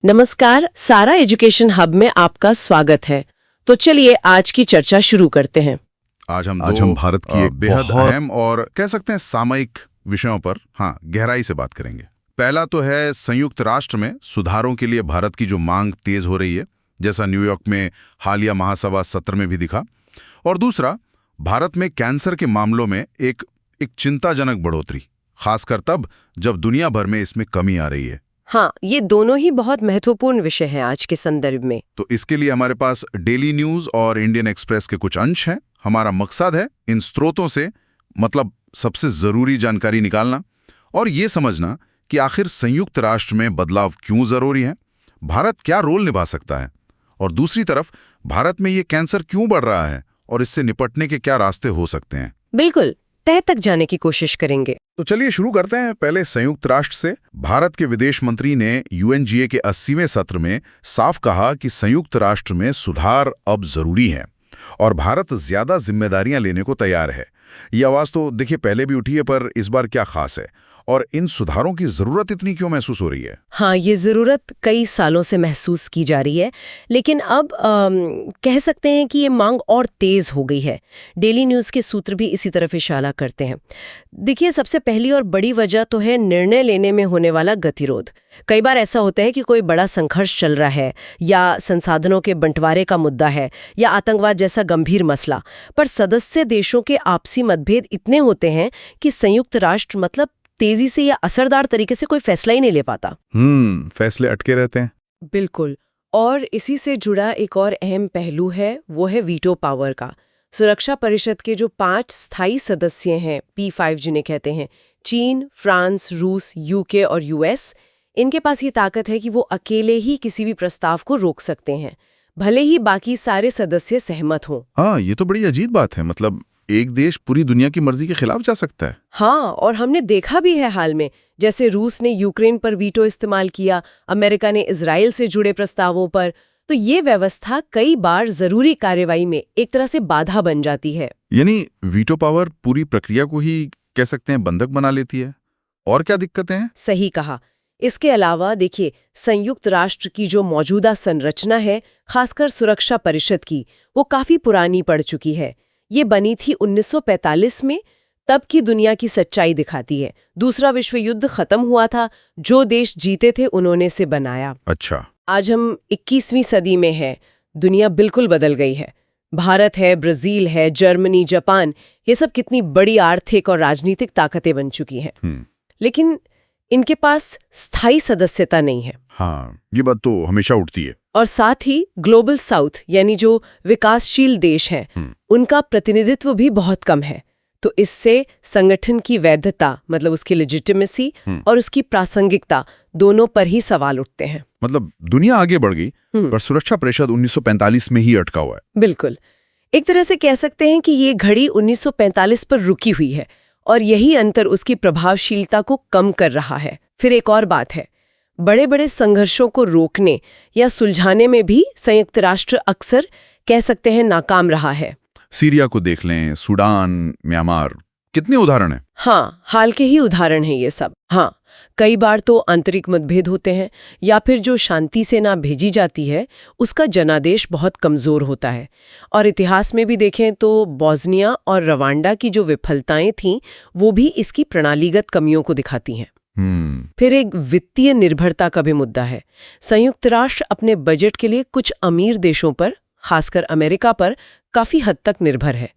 नमस्कार, सारा education hub में आपका स्वागत है। तो चलिए आज की चर्चा शुरू करते हैं। आज हम भारत की एक बेहद अहम और कह सकते हैं सामयिक विषयों पर गहराई से बात करेंगे। पहला तो है संयुक्त राष्ट्र में सुधारों के लिए भारत की जो मांग तेज हो रही है, जैसा न्यूयॉर्क में हालिया महासभा सत्र में भी दिखा। और दूसरा, भारत में कैंसर के मामलों में एक चिंताजनक बढ़ोतरी, खासकर तब जब दुनिया भर में इसमें कमी आ रही है। हाँ, ये दोनों ही बहुत महत्वपूर्ण विषय हैं आज के संदर्भ में। तो इसके लिए हमारे पास डेली न्यूज और इंडियन एक्सप्रेस के कुछ अंश हैं। हमारा मकसद है इन स्रोतों से सबसे जरूरी जानकारी निकालना और ये समझना कि आखिर संयुक्त राष्ट्र में बदलाव क्यों जरूरी है, भारत क्या रोल निभा सकता है, और दूसरी तरफ भारत में ये कैंसर क्यों बढ़ रहा है और इससे निपटने के क्या रास्ते हो सकते हैं। बिल्कुल, तह तक जाने की कोशिश करेंगे। तो चलिए शुरू करते हैं पहले संयुक्त राष्ट्र से। भारत के विदेश मंत्री ने यूएनजीए के 80वें सत्र में साफ कहा कि संयुक्त राष्ट्र में सुधार अब जरूरी है और भारत ज्यादा जिम्मेदारियां लेने को तैयार है। ये आवाज तो देखिए पहले भी उठी है, पर इस बार क्या खास है और इन सुधारों की जरूरत इतनी क्यों महसूस हो रही है? हाँ, ये जरूरत कई सालों से महसूस की जा रही है, लेकिन अब कह सकते हैं कि ये मांग और तेज हो गई है। डेली न्यूज़ के सूत्र भी इसी तरफ इशारा करते हैं। देखिए, सबसे पहली और बड़ी वजह तो है निर्णय लेने में होने वाला गतिरोध। कई बार ऐसा होता है कि कोई बड़ा संघर्ष चल रहा है, या संसाधनों के बंटवारे का मुद्दा है, या आतंकवाद जैसा गंभीर मसला, पर सदस्य देशों के आपसी मतभेद इतने होते हैं कि संयुक्त राष्ट्र तेजी से या असरदार तरीके से कोई फैसला ही नहीं ले पाता। फैसले अटके रहते हैं। बिल्कुल। और इसी से जुड़ा एक और अहम पहलू है, वो है वीटो पावर का। सुरक्षा परिषद के जो 5 स्थायी सदस्य हैं, P5 जिन्हें कहते हैं, चीन, फ्रांस, रूस, यूके और यूएस, इनके पास ये ताकत है कि वो अकेले ही किसी भी प्रस्ताव को रोक सकते हैं, भले ही बाकी सारे सदस्य सहमत हों। हाँ, ये तो बड़ी अजीब बात है। एक देश पूरी दुनिया की मर्जी के खिलाफ जा सकता है। हाँ, और हमने देखा भी है हाल में, जैसे रूस ने यूक्रेन पर वीटो इस्तेमाल किया, अमेरिका ने इजराइल से जुड़े प्रस्तावों पर। तो ये व्यवस्था कई बार जरूरी कार्रवाई में एक तरह से बाधा बन जाती है। यानी वीटो पावर पूरी प्रक्रिया को ही कह सकते हैं बंधक बना लेती है। और क्या दिक्कतें हैं? सही कहा। इसके अलावा देखिए, संयुक्त राष्ट्र की जो मौजूदा संरचना है, खासकर सुरक्षा परिषद की, वो काफी पुरानी पड़ चुकी है। ये बनी थी 1945 में। तब की दुनिया की सच्चाई दिखाती है। दूसरा विश्व युद्ध खत्म हुआ था, जो देश जीते थे उन्होंने से बनाया। अच्छा। आज हम 21वीं सदी में हैं, दुनिया बिल्कुल बदल गई है। भारत है, ब्राजील है, जर्मनी, जापान, ये सब कितनी बड़ी आर्थिक और राजनीतिक ताकतें बन चुकी हैं। लेकिन इनके पास स्थायी सदस्यता नहीं है। हाँ, ये बात तो हमेशा उठती है। और साथ ही ग्लोबल साउथ यानी जो विकासशील देश हैं, उनका प्रतिनिधित्व भी बहुत कम है। तो इससे संगठन की वैधता, उसकी लेजिटिमेसी और उसकी प्रासंगिकता, दोनों पर ही सवाल उठते हैं। दुनिया आगे बढ़ गई, पर सुरक्षा परिषद 1945 में ही अटका हुआ है। बिल्कुल। एक तरह से कह सकते हैं कि ये घड़ी 1945 पर रुकी हुई है, और यही अंतर उसकी प्रभावशीलता को कम कर रहा है। फिर एक और बात है, बड़े बड़े संघर्षों को रोकने या सुलझाने में भी संयुक्त राष्ट्र अक्सर कह सकते हैं नाकाम रहा है। सीरिया को देख लें, सूडान, म्यांमार, कितने उदाहरण हैं। हाँ, हाल के ही उदाहरण हैं ये सब। हाँ, कई बार तो आंतरिक मतभेद होते हैं, या फिर जो शांति सेना भेजी जाती है उसका जनादेश बहुत कमजोर होता है। और इतिहास में भी देखें तो बोस्निया और रवांडा की जो विफलताएं थीं, वो भी इसकी प्रणालीगत कमियों को दिखाती हैं। फिर एक वित्तीय निर्भरता का भी मुद्दा है। संयुक्त राष्ट्र अपने बजट के लिए कुछ अमीर देशों पर, खासकर अमेरिका पर, काफी हद तक निर्भर है।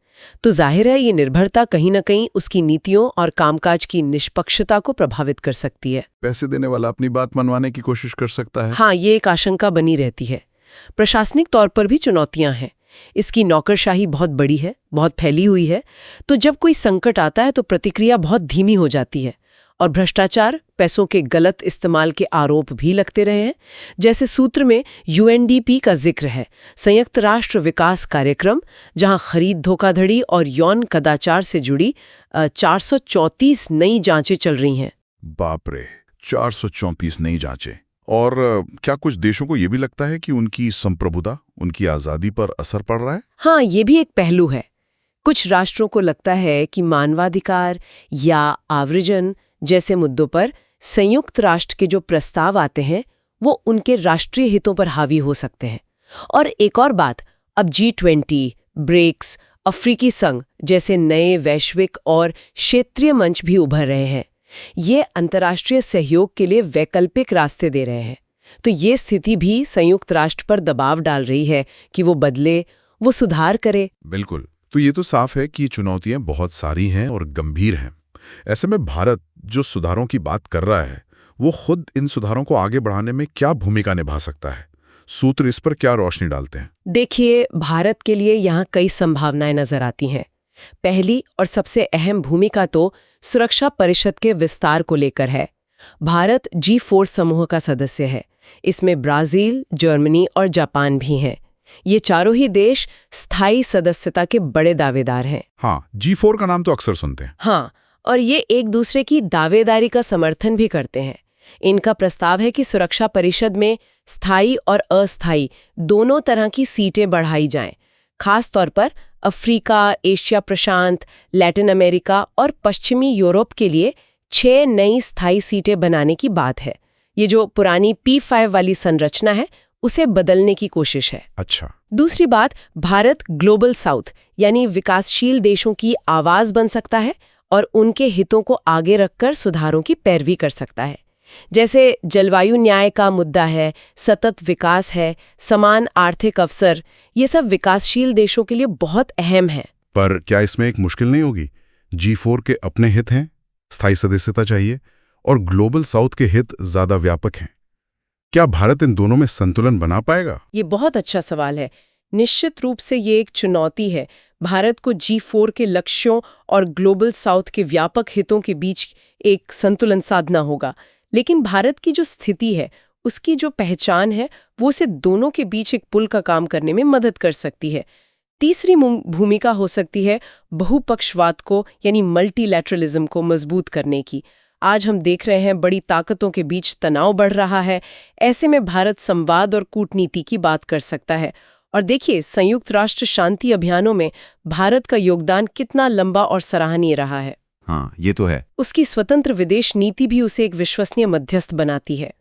तो जाहिर है ये निर्भरता कहीं न कहीं उसकी नीतियों और कामकाज की निष्पक्षता को प्रभावित कर सकती है। पैसे देने वाला अपनी बात मनवाने की कोशिश कर सकता है। हाँ, ये एक आशंका बनी रहती है। प्रशासनिक तौर पर भी चुनौतियां हैं। इसकी नौकरशाही बहुत बड़ी है, बहुत फैली हुई है। तो जब कोई संकट आता है तो प्रतिक्रिया बहुत धीमी हो जाती है, और भ्रष्टाचार, पैसों के गलत इस्तेमाल के आरोप भी लगते रहे हैं। जैसे सूत्र में यूएनडीपी का जिक्र है, संयुक्त राष्ट्र विकास कार्यक्रम, जहां खरीद धोखाधड़ी और यौन कदाचार से जुड़ी 434 नई जांचें चल रही हैं। बाप रे, 434 नई जांचें। और क्या कुछ देशों को यह भी लगता है कि उनकी संप्रभुता, उनकी आजादी पर असर पड़ रहा है? हाँ, ये भी एक पहलू है। कुछ राष्ट्रों को लगता है कि मानवाधिकार या आव्रजन जैसे मुद्दों पर संयुक्त राष्ट्र के जो प्रस्ताव आते हैं वो उनके राष्ट्रीय हितों पर हावी हो सकते हैं। और एक और बात, अब G20, ब्रिक्स, अफ्रीकी संघ जैसे नए वैश्विक और क्षेत्रीय मंच भी उभर रहे हैं। ये अंतर्राष्ट्रीय सहयोग के लिए वैकल्पिक रास्ते दे रहे हैं। तो ये स्थिति भी संयुक्त राष्ट्र पर दबाव डाल रही है कि वो बदले, वो सुधार करे। बिल्कुल। तो ये तो साफ है कि चुनौतियां बहुत सारी हैं और गंभीर हैं। ऐसे में भारत जो सुधारों की बात कर रहा है, वो खुद इन सुधारों को आगे बढ़ाने में क्या भूमिका निभा सकता है? सूत्र इस पर क्या रोशनी डालते हैं? देखिए, भारत के लिए यहाँ कई संभावनाएं नजर आती हैं। पहली और सबसे अहम भूमिका तो सुरक्षा परिषद के विस्तार को लेकर है। भारत G4 समूह का सदस्य है। इसमें ब्राजील, जर्मनी और जापान भी हैं। ये चारों ही देश स्थायी सदस्यता के बड़े दावेदार हैं। हाँ, G4 का नाम तो अक्सर सुनते हैं। हाँ, और ये एक दूसरे की दावेदारी का समर्थन भी करते हैं। इनका प्रस्ताव है कि सुरक्षा परिषद में स्थायी और अस्थायी दोनों तरह की सीटें बढ़ाई जाएं। खास तौर पर अफ्रीका, एशिया प्रशांत, लैटिन अमेरिका और पश्चिमी यूरोप के लिए 6 नई स्थायी सीटें बनाने की बात है। ये जो पुरानी P5 वाली संरचना है, उसे बदलने की कोशिश है। अच्छा। दूसरी बात, भारत ग्लोबल साउथ यानी विकासशील देशों की आवाज बन सकता है और उनके हितों को आगे रखकर सुधारों की पैरवी कर सकता है। जैसे जलवायु न्याय का मुद्दा है, सतत विकास है, समान आर्थिक अवसर, ये सब विकासशील देशों के लिए बहुत अहम है। पर क्या इसमें एक मुश्किल नहीं होगी? G4 के अपने हित हैं, स्थायी सदस्यता चाहिए, और ग्लोबल साउथ के हित ज्यादा व्यापक हैं। क्या भारत इन दोनों में संतुलन बना पाएगा? ये बहुत अच्छा सवाल है। निश्चित रूप से ये एक चुनौती है। भारत को G4 के लक्ष्यों और ग्लोबल साउथ के व्यापक हितों के बीच एक संतुलन साधना होगा। लेकिन भारत की जो स्थिति है, उसकी जो पहचान है, वो उसे दोनों के बीच एक पुल का काम करने में मदद कर सकती है। तीसरी भूमिका हो सकती है बहुपक्षवाद को यानी मल्टीलैटरलिज्म को मजबूत करने की। आज हम देख रहे हैं बड़ी ताकतों के बीच तनाव बढ़ रहा है। ऐसे में भारत संवाद और कूटनीति की बात कर सकता है। और देखिए, संयुक्त राष्ट्र शांति अभियानों में भारत का योगदान कितना लंबा और सराहनीय रहा है। हाँ, ये तो है। उसकी स्वतंत्र विदेश नीति भी उसे एक विश्वसनीय मध्यस्थ बनाती है।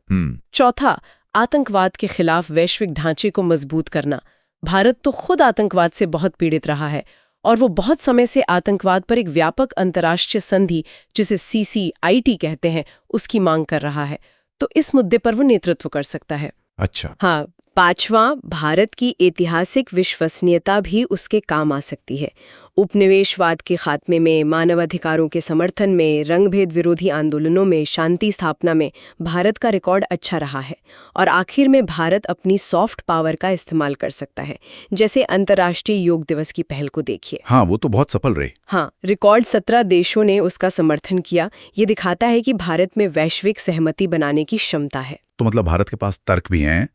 चौथा, आतंकवाद के खिलाफ वैश्विक ढांचे को मजबूत करना। भारत तो खुद आतंकवाद से बहुत पीड़ित रहा है और वो बहुत समय से आतंकवाद पर एक व्यापक अंतर्राष्ट्रीय संधि, जिसे CCIT कहते हैं, उसकी मांग कर रहा है। तो इस मुद्दे पर वो नेतृत्व कर सकता है। अच्छा। हाँ, पांचवा, भारत की ऐतिहासिक विश्वसनीयता भी उसके काम आ सकती है। उपनिवेशवाद के खात्मे में, मानवाधिकारों के समर्थन में, रंगभेद विरोधी आंदोलनों में, शांति स्थापना में भारत का रिकॉर्ड अच्छा रहा है। और आखिर में भारत अपनी सॉफ्ट पावर का इस्तेमाल कर सकता है। जैसे अंतर्राष्ट्रीय योग दिवस की पहल को देखिए। हाँ, वो तो बहुत सफल रही। हाँ, रिकॉर्ड 17 देशों ने उसका समर्थन किया। ये दिखाता है कि भारत में वैश्विक सहमति बनाने की क्षमता है। तो मतलब भारत के पास तर्क भी हैं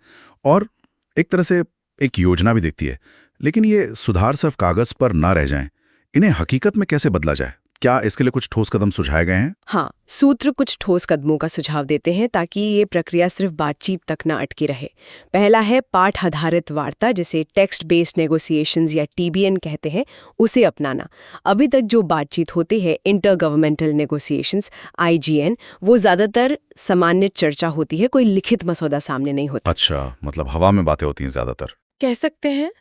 और एक तरह से एक योजना भी दिखती है। लेकिन ये सुधार सिर्फ कागज पर ना रह जाएं, इन्हें हकीकत में कैसे बदला जाए? क्या इसके लिए कुछ ठोस कदम सुझाए गए हैं? हाँ, सूत्र कुछ ठोस कदमों का सुझाव देते हैं ताकि ये प्रक्रिया सिर्फ बातचीत तक ना अटकी रहे। पहला है पाठ आधारित वार्ता, जिसे टेक्स्ट बेस्ड नेगोशिएशंस या TBN कहते हैं, उसे अपनाना। अभी तक जो बातचीत होती है, इंटर गवर्नमेंटल नेगोशिएशंस IGN, वो ज्यादातर सामान्य चर्चा होती है, कोई लिखित मसौदा सामने नहीं होता। अच्छा, मतलब हवा में बातें होती हैं ज्यादातर, कह सकते हैं।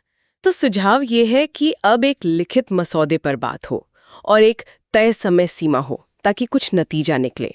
तो सुझाव ये है कि अब एक लिखित मसौदे पर बात हो और एक तय समय सीमा हो ताकि कुछ नतीजा निकले।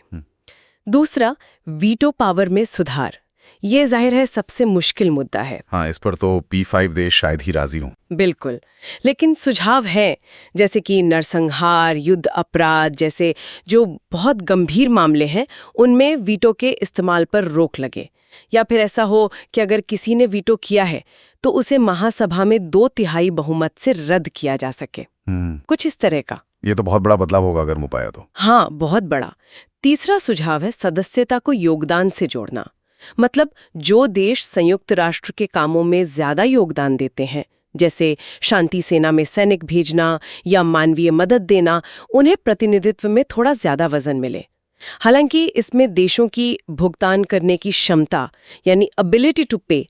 दूसरा, वीटो पावर में सुधार। ये जाहिर है सबसे मुश्किल मुद्दा है। हाँ, इस पर तो P5 देश शायद ही राजी हों। बिल्कुल, लेकिन सुझाव है, जैसे कि नरसंहार, युद्ध अपराध जैसे जो बहुत गंभीर मामले हैं, उनमें वीटो के इस्तेमाल पर रोक लगे। या फिर ऐसा हो कि अगर किसी ने वीटो किया है तो उसे महासभा में 2/3 बहुमत से रद्द किया जा सके। कुछ इस तरह का। ये तो बहुत बड़ा बदलाव होगा अगर मुझे पाया तो। हाँ, बहुत बड़ा। तीसरा सुझाव है सदस्यता को योगदान से जोड़ना। मतलब जो देश संयुक्त राष्ट्र के कामों में ज्यादा योगदान देते हैं, जैसे शांति सेना में सैनिक भेजना या मानवीय मदद देना, उन्हें प्रतिनिधित्व में थोड़ा ज्यादा वजन मिले। हालांकि इसमें देशों की भुगतान करने की क्षमता यानी एबिलिटी टू पे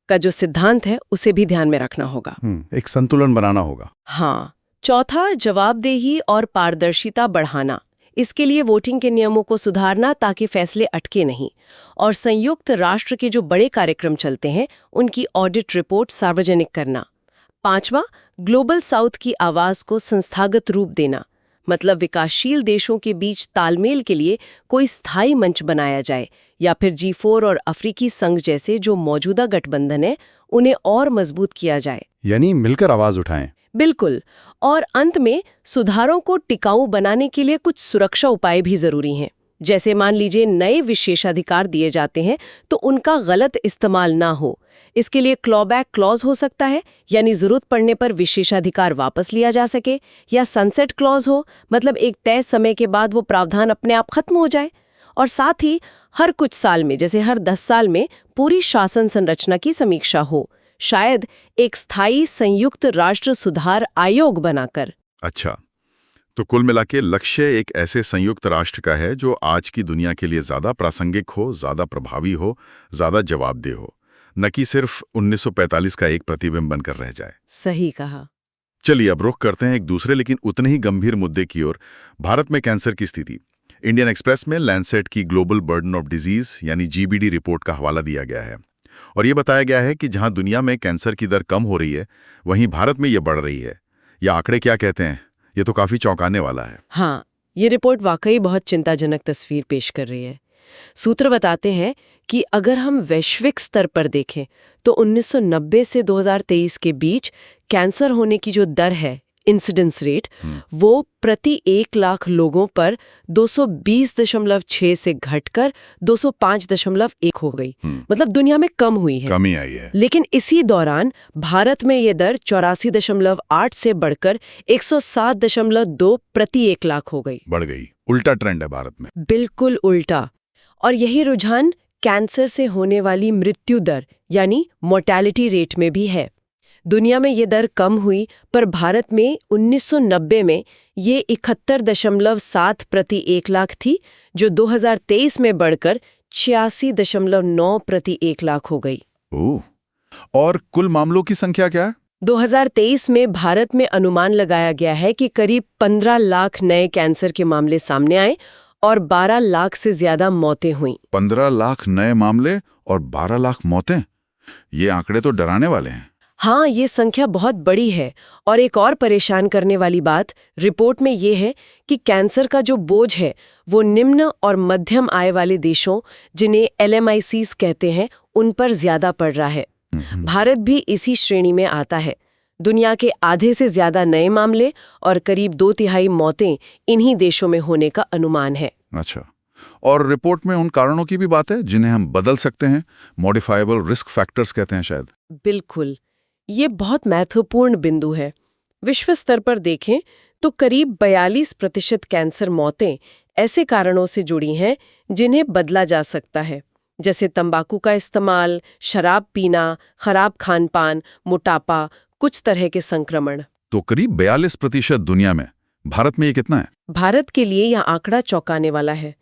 का जो सिद्धांत है, उसे भी ध्यान में रखना होगा। एक संतुलन बनाना होगा। हाँ। चौथा, जवाबदेही और पारदर्शिता बढ़ाना। इसके लिए वोटिंग के नियमों को सुधारना ताकि फैसले अटके नहीं, और संयुक्त राष्ट्र के जो बड़े कार्यक्रम चलते हैं उनकी ऑडिट रिपोर्ट सार्वजनिक करना। 5वां, ग्लोबल साउथ की आवाज को संस्थागत रूप देना, मतलब विकासशील देशों के बीच तालमेल के लिए कोई स्थायी मंच बनाया जाए, या फिर G4 और अफ्रीकी संघ जैसे जो मौजूदा गठबंधन है उन्हें और मजबूत किया जाए। यानी मिलकर आवाज उठाएं। बिल्कुल। और अंत में सुधारों को टिकाऊ बनाने के लिए कुछ सुरक्षा उपाय भी जरूरी हैं। जैसे मान लीजिए नए विशेषाधिकार दिए जाते हैं तो उनका गलत इस्तेमाल ना हो। इसके लिए क्लॉबैक क्लॉज हो सकता है, यानी जरूरत पड़ने पर विशेषाधिकार वापस लिया जा सके, या सनसेट क्लॉज हो, मतलब एक तय समय के बाद वो प्रावधान अपने आप खत्म हो जाए। और साथ ही हर कुछ साल में, जैसे हर 10 साल में, पूरी शासन संरचना की समीक्षा हो, शायद एक स्थायी संयुक्त राष्ट्र सुधार आयोग बनाकर। अच्छा, तो कुल मिला के लक्ष्य एक ऐसे संयुक्त राष्ट्र का है जो आज की दुनिया के लिए ज्यादा प्रासंगिक हो, ज्यादा प्रभावी हो, ज्यादा जवाबदेह हो, न कि सिर्फ 1945 का एक प्रतिबिंब बनकर रह जाए। सही कहा। चलिए अब रुख करते हैं एक दूसरे लेकिन उतने ही गंभीर मुद्दे की ओर, भारत में कैंसर की स्थिति। इंडियन एक्सप्रेस में लैंसेट की ग्लोबल बर्डन ऑफ डिजीज यानी GBD रिपोर्ट का हवाला दिया गया है, और ये बताया गया है कि जहां दुनिया में कैंसर की दर कम हो रही है वहीं भारत में ये बढ़ रही है। ये आंकड़े क्या कहते हैं? ये तो काफी चौंकाने वाला है। हाँ, ये रिपोर्ट वाकई बहुत चिंताजनक तस्वीर पेश कर रही है। सूत्र बताते हैं कि अगर हम वैश्विक स्तर पर देखें तो 1990 से 2023 के बीच कैंसर होने की जो दर है, इंसिडेंस रेट, वो प्रति 1 लाख लोगों पर 220.6 से घटकर 205.1 हो गई। मतलब दुनिया में कम हुई है, कमी आई है। लेकिन इसी दौरान भारत में ये दर 84.8 से बढ़कर 107.2 प्रति 1 लाख हो गई। बढ़ गई। उल्टा ट्रेंड है भारत में। बिल्कुल उल्टा। और यही रुझान कैंसर से होने वाली मृत्यु दर यानी मोर्टेलिटी रेट में भी है। दुनिया में ये दर कम हुई, पर भारत में 1990 में ये 71.7 प्रति 1 लाख थी, जो 2023 में बढ़कर 86.9 प्रति 1 लाख हो गई। ओह, और कुल मामलों की संख्या क्या है? 2023 में भारत में अनुमान लगाया गया है कि करीब 15 लाख नए कैंसर के मामले सामने आए और 12 लाख से ज्यादा मौतें हुईं। 15 लाख नए मामले और 12 लाख मौतें, ये आंकड़े तो डराने वाले हैं। हाँ, ये संख्या बहुत बड़ी है। और एक और परेशान करने वाली बात रिपोर्ट में ये है कि कैंसर का जो बोझ है वो निम्न और मध्यम आय वाले देशों, जिन्हें LMICs कहते हैं, उन पर ज्यादा पड़ रहा है। भारत भी इसी श्रेणी में आता है। दुनिया के आधे से ज्यादा नए मामले और करीब 2/3 मौतें इन्हीं देशों में होने का अनुमान है। अच्छा, और रिपोर्ट में उन कारणों की भी बात है जिन्हें हम बदल सकते हैं, मॉडिफाइबल रिस्क फैक्टर्स कहते हैं शायद। बिल्कुल, ये बहुत महत्वपूर्ण बिंदु है। विश्व स्तर पर देखें तो करीब 42% कैंसर मौतें ऐसे कारणों से जुड़ी हैं जिन्हें बदला जा सकता है, जैसे तंबाकू का इस्तेमाल, शराब पीना, खराब खानपान, मोटापा, कुछ तरह के संक्रमण। तो करीब 42% दुनिया में, भारत में ये कितना है? भारत के लिए यह आंकड़ा चौंकाने वाला है।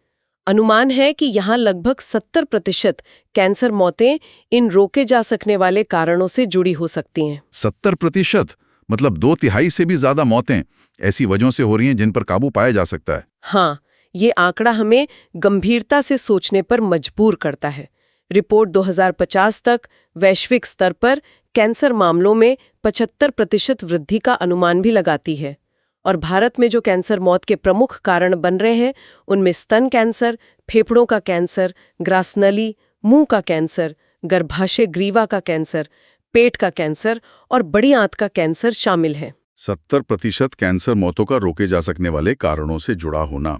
अनुमान है कि यहाँ लगभग 70% कैंसर मौतें इन रोके जा सकने वाले कारणों से जुड़ी हो सकती हैं। 70%? मतलब 2/3 से भी ज्यादा मौतें ऐसी वजहों से हो रही हैं जिन पर काबू पाया जा सकता है। हाँ, ये आंकड़ा हमें गंभीरता से सोचने पर मजबूर करता है। रिपोर्ट 2050 तक वैश्विक स्तर पर कैंसर मामलों में 75% वृद्धि का अनुमान भी लगाती है। और भारत में जो कैंसर मौत के प्रमुख कारण बन रहे हैं उनमें स्तन कैंसर, फेफड़ों का कैंसर, ग्रासनली, मुंह का कैंसर, गर्भाशय ग्रीवा का कैंसर, पेट का कैंसर और बड़ी आंत का कैंसर शामिल है। 70% कैंसर मौतों का रोके जा सकने वाले कारणों से जुड़ा होना,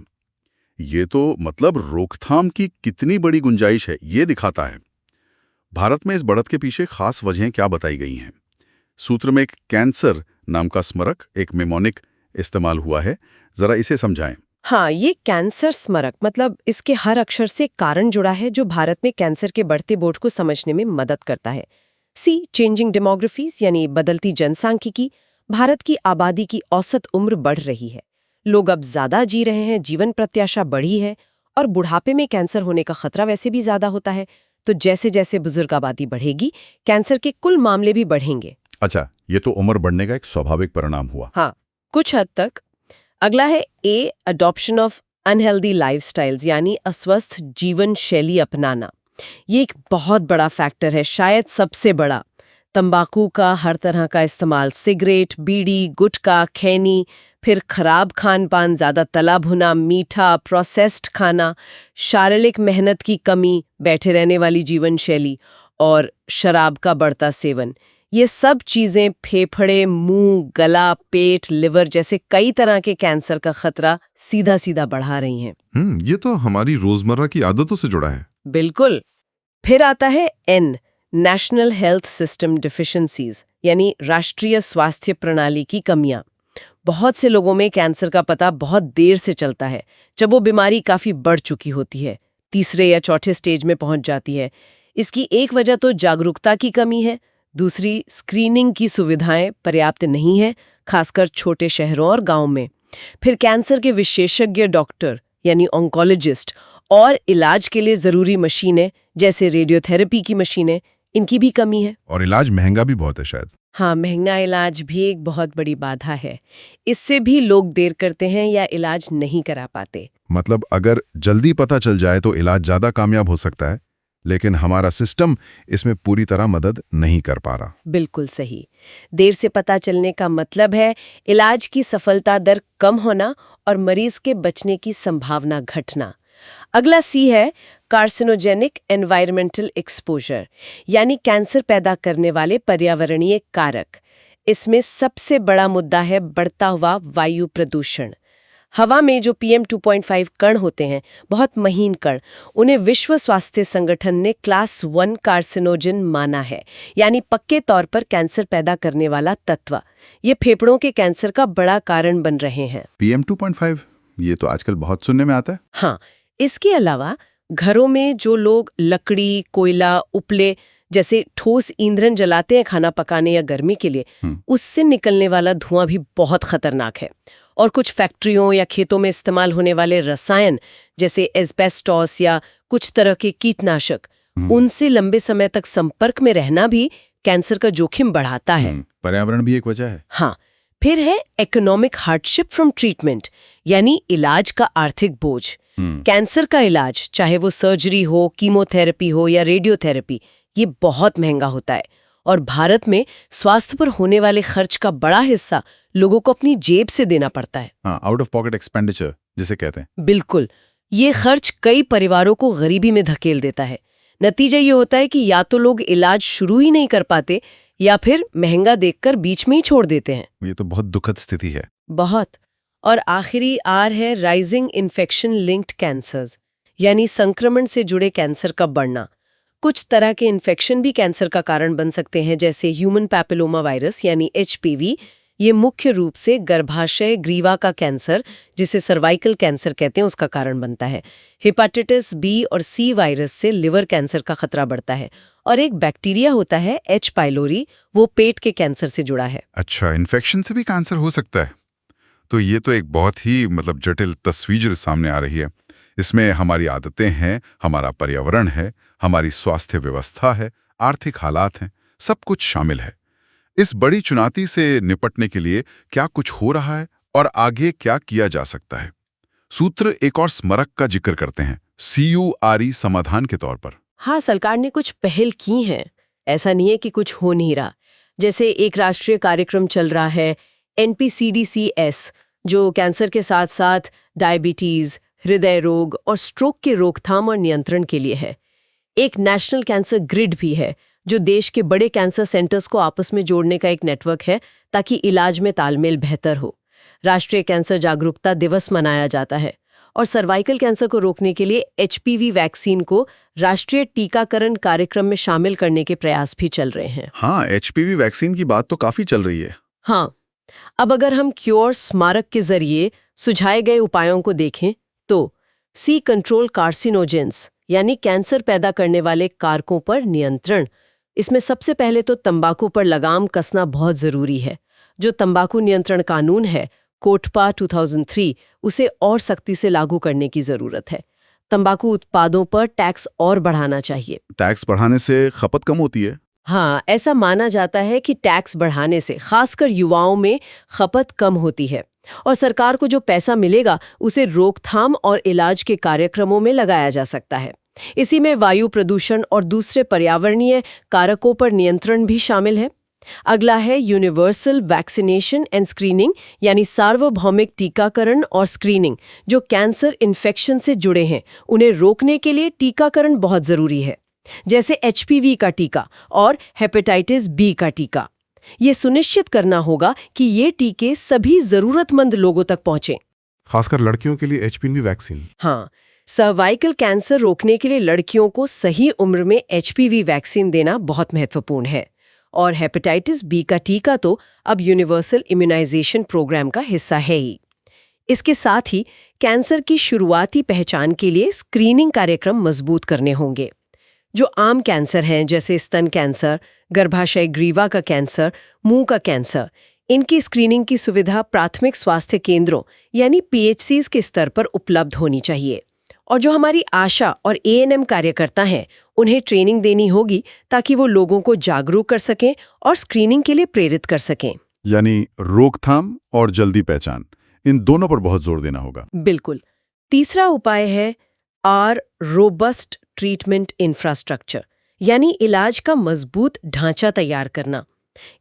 ये तो मतलब रोकथाम की कितनी बड़ी गुंजाइश है ये दिखाता है। भारत में इस बढ़त के पीछे खास वजहें क्या बताई गई हैं? सूत्र में एक कैंसर नाम का स्मरक, एक मेमोनिक इस्तेमाल हुआ है, जरा इसे समझाएं। हाँ, ये कैंसर स्मरक मतलब इसके हर अक्षर से कारण जुड़ा है जो भारत में कैंसर के बढ़ते बोझ को समझने में मदद करता है। सी, चेंजिंग डेमोग्राफीज यानी बदलती जनसांख्यिकी। भारत की आबादी की औसत उम्र बढ़ रही है, लोग अब ज्यादा जी रहे हैं, जीवन प्रत्याशा बढ़ी है और बुढ़ापे में कैंसर होने का खतरा वैसे भी ज्यादा होता है। तो जैसे जैसे बुजुर्ग आबादी बढ़ेगी, कैंसर के कुल मामले भी बढ़ेंगे। अच्छा, ये तो उम्र बढ़ने का एक स्वाभाविक परिणाम हुआ। हाँ, कुछ हद तक। अगला है ए, अडॉप्शन ऑफ अनहेल्दी लाइफस्टाइल्स यानी अस्वस्थ जीवन शैली अपनाना, ये एक बहुत बड़ा फैक्टर है, शायद सबसे बड़ा। तंबाकू का हर तरह का इस्तेमाल, सिगरेट, बीड़ी, गुटखा, खैनी, फिर खराब खान पान, ज़्यादा तला भुना, मीठा, प्रोसेस्ड खाना, शारीरिक मेहनत की कमी, बैठे रहने वाली जीवन शैली और शराब का बढ़ता सेवन, ये सब चीज़ें फेफड़े, मुंह, गला, पेट, लिवर जैसे कई तरह के कैंसर का खतरा सीधा सीधा बढ़ा रही हैं। ये तो हमारी रोजमर्रा की आदतों से जुड़ा है। बिल्कुल। फिर आता है N, national health system deficiencies, यानी राष्ट्रीय स्वास्थ्य प्रणाली की कमियां। बहुत से लोगों में कैंसर का पता बहुत देर से चलता है, जब वो बीमारी काफी बढ़ चुकी होती है, तीसरे या चौथे स्टेज में पहुंच जाती है। इसकी एक वजह तो जागरूकता की कमी है, दूसरी स्क्रीनिंग की सुविधाएं पर्याप्त नहीं है, खासकर छोटे शहरों और गांव में। फिर कैंसर के विशेषज्ञ डॉक्टर यानी ऑन्कोलॉजिस्ट और इलाज के लिए जरूरी मशीनें जैसे रेडियोथेरेपी की मशीनें, इनकी भी कमी है। और इलाज महंगा भी बहुत है शायद। हाँ, महंगा इलाज भी एक बहुत बड़ी बाधा है। इससे भी लोग देर करते हैं या इलाज नहीं करा पाते। मतलब अगर जल्दी पता चल जाए तो इलाज ज्यादा कामयाब हो सकता है, लेकिन हमारा सिस्टम इसमें पूरी तरह मदद नहीं कर पा रहा। बिल्कुल सही। देर से पता चलने का मतलब है इलाज की सफलता दर कम होना और मरीज के बचने की संभावना घटना। अगला सी है कार्सिनोजेनिक एनवायरमेंटल एक्सपोजर, यानी कैंसर पैदा करने वाले पर्यावरणीय कारक। इसमें सबसे बड़ा मुद्दा है बढ़ता हुआ वायु प्रदूषण। हवा में जो PM 2.5 कण होते हैं, बहुत महीन कण, उन्हें विश्व स्वास्थ्य संगठन ने क्लास 1 कार्सिनोजन माना है, यानी पक्के तौर पर कैंसर पैदा करने वाला तत्व। ये फेफड़ों के कैंसर का बड़ा कारण बन रहे हैं। PM 2.5, ये तो आजकल बहुत सुनने में आता है। हाँ, इसके अलावा घरों में जो लोग लकड़ी, कोयला, उपले जैसे ठोस ईंधन जलाते हैं खाना पकाने या गर्मी के लिए, उससे निकलने वाला धुआं भी बहुत खतरनाक है। और कुछ फैक्ट्रियों या खेतों में इस्तेमाल होने वाले रसायन जैसे एस्बेस्टॉस या कुछ तरह के कीटनाशक, उनसे लंबे समय तक संपर्क में रहना भी कैंसर का जोखिम बढ़ाता है। पर्यावरण भी एक वजह है। हाँ, फिर है इकोनॉमिक हार्डशिप फ्रॉम ट्रीटमेंट, यानी इलाज का आर्थिक बोझ। कैंसर का इलाज, चाहे वो सर्जरी हो, कीमोथेरेपी हो या रेडियोथेरेपी, ये बहुत महंगा होता है। और भारत में स्वास्थ्य पर होने वाले खर्च का बड़ा हिस्सा लोगों को अपनी जेब से देना पड़ता है। आउट ऑफ पॉकेट एक्सपेंडिचर जिसे कहते हैं। बिल्कुल। ये खर्च कई परिवारों को गरीबी में धकेल देता है। नतीजा ये होता है कि या तो लोग इलाज शुरू ही नहीं कर पाते या फिर महंगा देखकर बीच में ही छोड़ देते हैं। ये तो बहुत दुखद स्थिति है। बहुत। और आखिरी R है राइजिंग इन्फेक्शन लिंक्ड कैंसर्स, यानी संक्रमण से जुड़े कैंसर का बढ़ना। कुछ तरह के इन्फेक्शन भी कैंसर का कारण बन सकते हैं, जैसे ह्यूमन पैपिलोमा वायरस यानी HPV। ये मुख्य रूप से गर्भाशय ग्रीवा का कैंसर, जिसे सर्वाइकल कैंसर कहते हैं, उसका कारण बनता है। हेपेटाइटिस B और C वायरस से लिवर कैंसर का खतरा बढ़ता है। और एक बैक्टीरिया होता है H. पाइलोरी, वो पेट के कैंसर से जुड़ा है। अच्छा, इन्फेक्शन से भी कैंसर हो सकता है। तो ये तो एक बहुत ही जटिल तस्वीर सामने आ रही है। इसमें हमारी आदतें हैं, हमारा पर्यावरण है, हमारी स्वास्थ्य व्यवस्था है, आर्थिक हालात हैं, सब कुछ शामिल है। इस बड़ी चुनौती से निपटने के लिए क्या कुछ हो रहा है और आगे क्या किया जा सकता है? सूत्र एक और स्मारक का जिक्र करते हैं, CURE समाधान के तौर पर। हाँ, सरकार ने कुछ पहल की हैं। ऐसा नहीं है कि कुछ हो नहीं रहा। जैसे एक राष्ट्रीय कार्यक्रम चल रहा है NPCDCS, जो कैंसर के साथ साथ डायबिटीज, हृदय रोग और स्ट्रोक के रोकथाम और नियंत्रण के लिए है। एक नेशनल कैंसर ग्रिड भी है, जो देश के बड़े कैंसर सेंटर्स को आपस में जोड़ने का एक नेटवर्क है, ताकि इलाज में तालमेल बेहतर हो। राष्ट्रीय कैंसर जागरूकता दिवस मनाया जाता है और सर्वाइकल कैंसर को रोकने के लिए HPV वैक्सीन को राष्ट्रीय टीकाकरण कार्यक्रम में शामिल करने के प्रयास भी चल रहे हैं। हाँ, HPV वैक्सीन की बात तो काफी चल रही है। हाँ, अब अगर हम क्योर स्मारक के जरिए सुझाए गए उपायों को देखें तो C कंट्रोल कार्सिनोजेंस, यानी कैंसर पैदा करने वाले कारकों पर नियंत्रण। इसमें सबसे पहले तो तंबाकू पर लगाम कसना बहुत जरूरी है। जो तंबाकू नियंत्रण कानून है, कोटपा 2003, उसे और सख्ती से लागू करने की जरूरत है। तंबाकू उत्पादों पर टैक्स और बढ़ाना चाहिए। टैक्स बढ़ाने से खपत कम होती है। हाँ, ऐसा माना जाता है कि टैक्स बढ़ाने से खासकर युवाओं में खपत कम होती है। और सरकार को जो पैसा मिलेगा उसे रोकथाम और इलाज के कार्यक्रमों में लगाया जा सकता है। इसी में वायु प्रदूषण और दूसरे पर्यावरणीय कारकों पर नियंत्रण भी शामिल है। अगला है यूनिवर्सल वैक्सीनेशन एंड स्क्रीनिंग, यानी सार्वभौमिक टीकाकरण और स्क्रीनिंग। जो कैंसर इन्फेक्शन से जुड़े हैं उन्हें रोकने के लिए टीकाकरण बहुत जरूरी है, जैसे HPV का टीका और हेपेटाइटिस B का टीका। ये सुनिश्चित करना होगा कि ये टीके सभी जरूरतमंद लोगों तक पहुंचें। खासकर लड़कियों के लिए HPV वैक्सीन। हाँ, सर्वाइकल कैंसर रोकने के लिए लड़कियों को सही उम्र में HPV वैक्सीन देना बहुत महत्वपूर्ण है। और हेपेटाइटिस B का टीका तो अब यूनिवर्सल इम्यूनाइजेशन प्रोग्राम का हिस्सा है ही। इसके साथ ही कैंसर की शुरुआती पहचान के लिए स्क्रीनिंग कार्यक्रम मजबूत करने होंगे। जो आम कैंसर हैं जैसे स्तन कैंसर, गर्भाशय ग्रीवा का कैंसर, मुंह का कैंसर, इनकी स्क्रीनिंग की सुविधा प्राथमिक स्वास्थ्य केंद्रों यानी PHCs के स्तर पर उपलब्ध होनी चाहिए। और जो हमारी आशा और ANM कार्यकर्ता हैं उन्हें ट्रेनिंग देनी होगी ताकि वो लोगों को जागरूक कर सकें और स्क्रीनिंग के लिए प्रेरित कर सकें। यानी रोकथाम और जल्दी पहचान, इन दोनों पर बहुत जोर देना होगा। बिल्कुल। तीसरा उपाय है रोबस्ट ट्रीटमेंट इंफ्रास्ट्रक्चर, यानी इलाज का मजबूत ढांचा तैयार करना।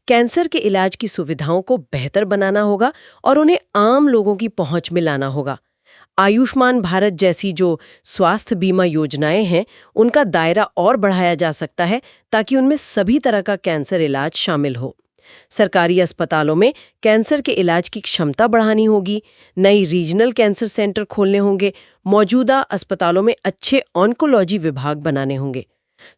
कैंसर के इलाज की सुविधाओं को बेहतर बनाना होगा और उन्हें आम लोगों की पहुंच में लाना होगा। आयुष्मान भारत जैसी जो स्वास्थ्य बीमा योजनाएं हैं उनका दायरा और बढ़ाया जा सकता है ताकि उनमें सभी तरह का कैंसर इलाज शामिल हो। सरकारी अस्पतालों में कैंसर के इलाज की क्षमता बढ़ानी होगी, नई रीजनल कैंसर सेंटर खोलने होंगे, मौजूदा अस्पतालों में अच्छे ऑन्कोलॉजी विभाग बनाने होंगे।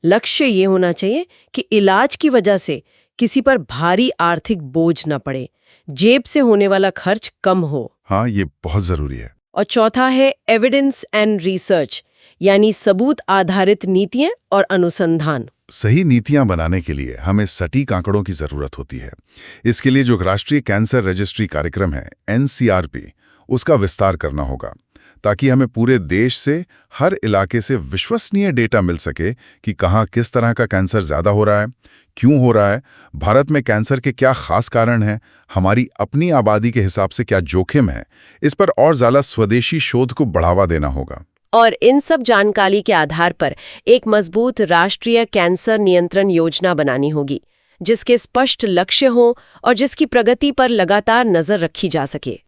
लक्ष्य ये होना चाहिए कि इलाज की वजह से किसी पर भारी आर्थिक बोझ न पड़े, जेब से होने वाला खर्च कम हो। हाँ, ये बहुत जरूरी है। और चौथा है एविडेंस एंड रिसर्च, यानी सबूत आधारित नीतियां और अनुसंधान। सही नीतियां बनाने के लिए हमें सटीक आंकड़ों की जरूरत होती है। इसके लिए जो राष्ट्रीय कैंसर रजिस्ट्री कार्यक्रम है NCRP, उसका विस्तार करना होगा ताकि हमें पूरे देश से हर इलाके से विश्वसनीय डेटा मिल सके कि कहाँ किस तरह का कैंसर ज्यादा हो रहा है, क्यों हो रहा है, भारत में कैंसर के क्या खास कारण हैं, हमारी अपनी आबादी के हिसाब से क्या जोखिम है। इस पर और ज्यादा स्वदेशी शोध को बढ़ावा देना होगा। और इन सब जानकारी के आधार पर एक मजबूत राष्ट्रीय कैंसर नियंत्रण योजना बनानी होगी, जिसके स्पष्ट लक्ष्य हो और जिसकी प्रगति पर लगातार नजर रखी जा सके।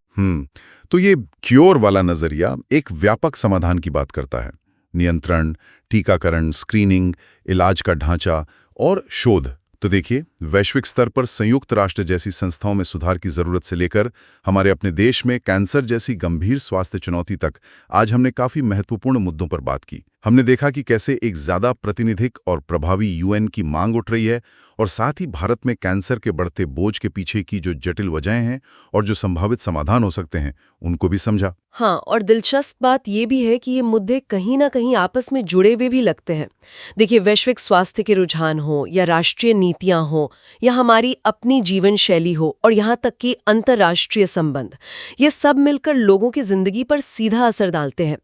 तो ये क्योर वाला नजरिया एक व्यापक समाधान की बात करता है। नियंत्रण, टीकाकरण, स्क्रीनिंग, इलाज का ढांचा और शोध। तो देखिए, वैश्विक स्तर पर संयुक्त राष्ट्र जैसी संस्थाओं में सुधार की जरूरत से लेकर हमारे अपने देश में कैंसर जैसी गंभीर स्वास्थ्य चुनौती तक आज हमने काफी महत्वपूर्ण मुद्दों पर बात की। हमने देखा कि कैसे एक ज्यादा प्रतिनिधिक और प्रभावी UN की मांग उठ रही है और साथ ही भारत में कैंसर के बढ़ते बोझ के पीछे की जो जटिल वजहें हैं और जो संभावित समाधान हो सकते हैं उनको भी समझा। हाँ, और दिलचस्प बात ये भी है कि ये मुद्दे कहीं ना कहीं आपस में जुड़े हुए भी लगते हैं। देखिए, वैश्विक स्वास्थ्य के रुझान हो या राष्ट्रीय नीतियां हो या हमारी अपनी जीवन शैली हो और यहाँ तक कि अंतर्राष्ट्रीय संबंध, ये सब मिलकर लोगों की जिंदगी पर सीधा असर डालते हैं।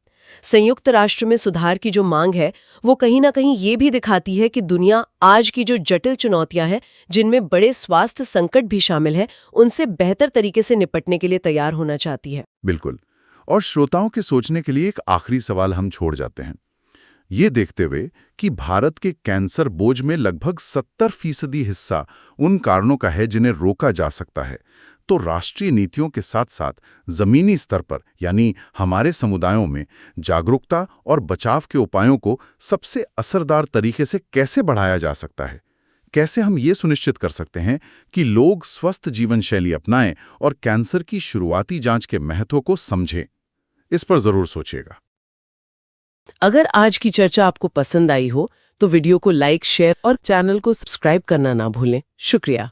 संयुक्त राष्ट्र में सुधार की जो मांग है वो कहीं ना कहीं ये भी दिखाती है कि दुनिया आज की जो जटिल चुनौतियां हैं, जिनमें बड़े स्वास्थ्य संकट भी शामिल हैं, उनसे बेहतर तरीके से निपटने के लिए तैयार होना चाहती है। बिल्कुल। और श्रोताओं के सोचने के लिए एक आखिरी सवाल हम छोड़ जाते हैं। ये देखते हुए कि भारत के कैंसर बोझ में लगभग 70% हिस्सा उन कारणों का है जिन्हें रोका जा सकता है, तो राष्ट्रीय नीतियों के साथ साथ जमीनी स्तर पर यानी हमारे समुदायों में जागरूकता और बचाव के उपायों को सबसे असरदार तरीके से कैसे बढ़ाया जा सकता है? कैसे हम ये सुनिश्चित कर सकते हैं कि लोग स्वस्थ जीवन शैली अपनाएं और कैंसर की शुरुआती जांच के महत्व को समझें? इस पर जरूर सोचिएगा। अगर आज की चर्चा आपको पसंद आई हो तो वीडियो को लाइक, शेयर और चैनल को सब्सक्राइब करना ना भूलें। शुक्रिया।